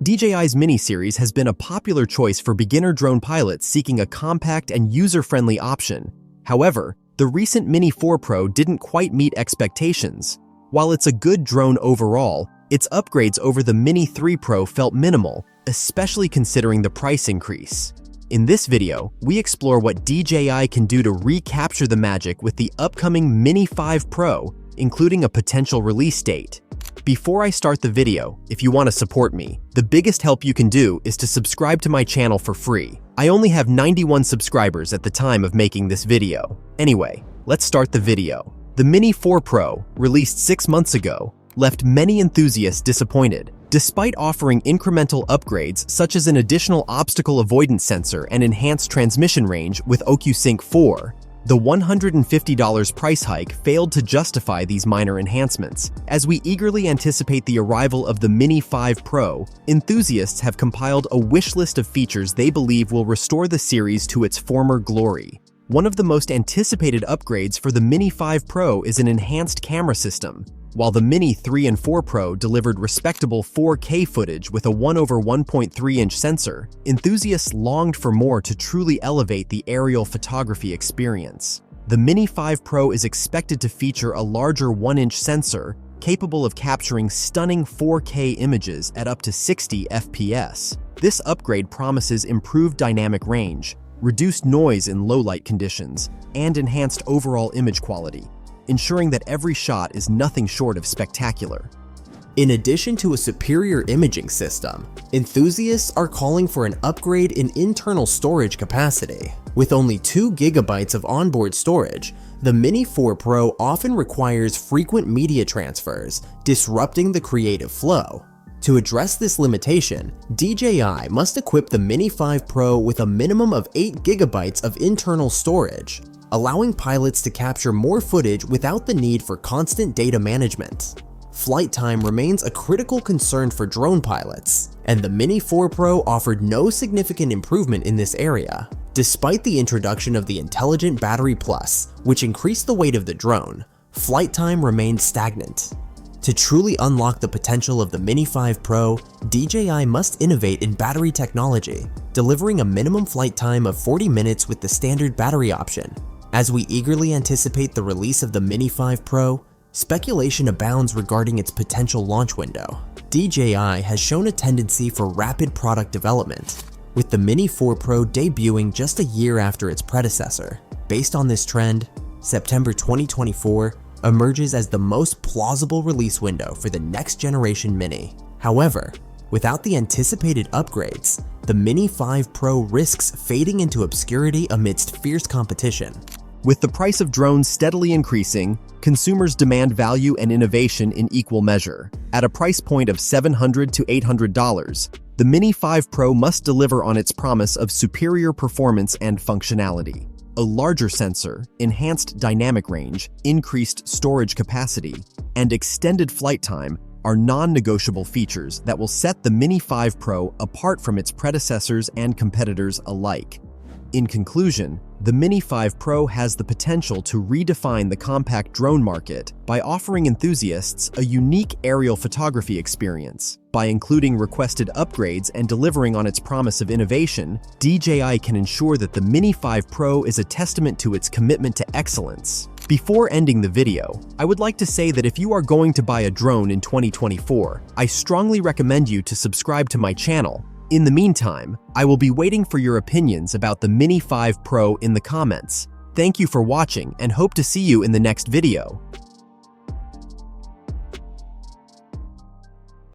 DJI's Mini series has been a popular choice for beginner drone pilots seeking a compact and user-friendly option. However, the recent Mini 4 Pro didn't quite meet expectations. While it's a good drone overall, its upgrades over the Mini 3 Pro felt minimal, especially considering the price increase. In this video, we explore what DJI can do to recapture the magic with the upcoming Mini 5 Pro, including a potential release date. Before I start the video, if you want to support me, the biggest help you can do is to subscribe to my channel for free. I only have 91 subscribers at the time of making this video. Anyway, let's start the video. The Mini 4 Pro, released 6 months ago, left many enthusiasts disappointed. Despite offering incremental upgrades such as an additional obstacle avoidance sensor and enhanced transmission range with OcuSync 4, the $150 price hike failed to justify these minor enhancements. As we eagerly anticipate the arrival of the Mini 5 Pro, enthusiasts have compiled a wish list of features they believe will restore the series to its former glory. One of the most anticipated upgrades for the Mini 5 Pro is an enhanced camera system. While the Mini 3 and 4 Pro delivered respectable 4K footage with a 1/1.3-inch sensor, enthusiasts longed for more to truly elevate the aerial photography experience. The Mini 5 Pro is expected to feature a larger 1-inch sensor capable of capturing stunning 4K images at up to 60 FPS. This upgrade promises improved dynamic range, reduced noise in low-light conditions, and enhanced overall image quality, ensuring that every shot is nothing short of spectacular. In addition to a superior imaging system, enthusiasts are calling for an upgrade in internal storage capacity. With only 2 GB of onboard storage, the Mini 4 Pro often requires frequent media transfers, disrupting the creative flow. To address this limitation, DJI must equip the Mini 5 Pro with a minimum of 8 GB of internal storage, allowing pilots to capture more footage without the need for constant data management. Flight time remains a critical concern for drone pilots, and the Mini 4 Pro offered no significant improvement in this area. Despite the introduction of the Intelligent Battery Plus, which increased the weight of the drone, flight time remained stagnant. To truly unlock the potential of the Mini 5 Pro, DJI must innovate in battery technology, delivering a minimum flight time of 40 minutes with the standard battery option. As we eagerly anticipate the release of the Mini 5 Pro, speculation abounds regarding its potential launch window. DJI has shown a tendency for rapid product development, with the Mini 4 Pro debuting just a year after its predecessor. Based on this trend, September 2024 emerges as the most plausible release window for the next generation Mini. However, without the anticipated upgrades, the Mini 5 Pro risks fading into obscurity amidst fierce competition. With the price of drones steadily increasing, consumers demand value and innovation in equal measure. At a price point of $700 to $800, the Mini 5 Pro must deliver on its promise of superior performance and functionality. A larger sensor, enhanced dynamic range, increased storage capacity, and extended flight time are non-negotiable features that will set the Mini 5 Pro apart from its predecessors and competitors alike. In conclusion, the Mini 5 Pro has the potential to redefine the compact drone market by offering enthusiasts a unique aerial photography experience. By including requested upgrades and delivering on its promise of innovation, DJI can ensure that the Mini 5 Pro is a testament to its commitment to excellence. Before ending the video, I would like to say that if you are going to buy a drone in 2024, I strongly recommend you to subscribe to my channel. In the meantime, I will be waiting for your opinions about the Mini 5 Pro in the comments. Thank you for watching and hope to see you in the next video.